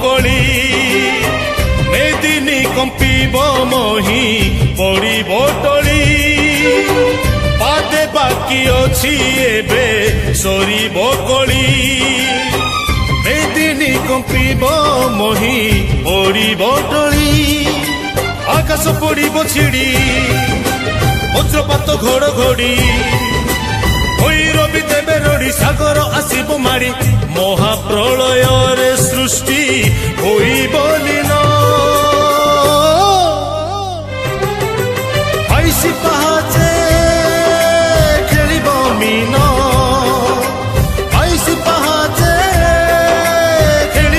କଳି ମେଦିନୀ କମ୍ପିବ ମହି ପଡ଼ିବ ଟଳି ପାଦେ ବାକି ଅଛି ଏବେ ସରିବ କଳି ମେଦିନୀ କମ୍ପିବ ମହି ପଡ଼ିବ ଟଳି ଆକାଶ ପଡ଼ିବ ଛିଡ଼ି ବଜ୍ରପାତ ଘଡ଼ଘଡ଼ି ଭୈରବୀ ଦେବେ ରଡ଼ି ସାଗର ଆସିବ ମାଡ଼ି ମହାପ୍ରଳୟରେ ସୃଷ୍ଟି ହୋଇବ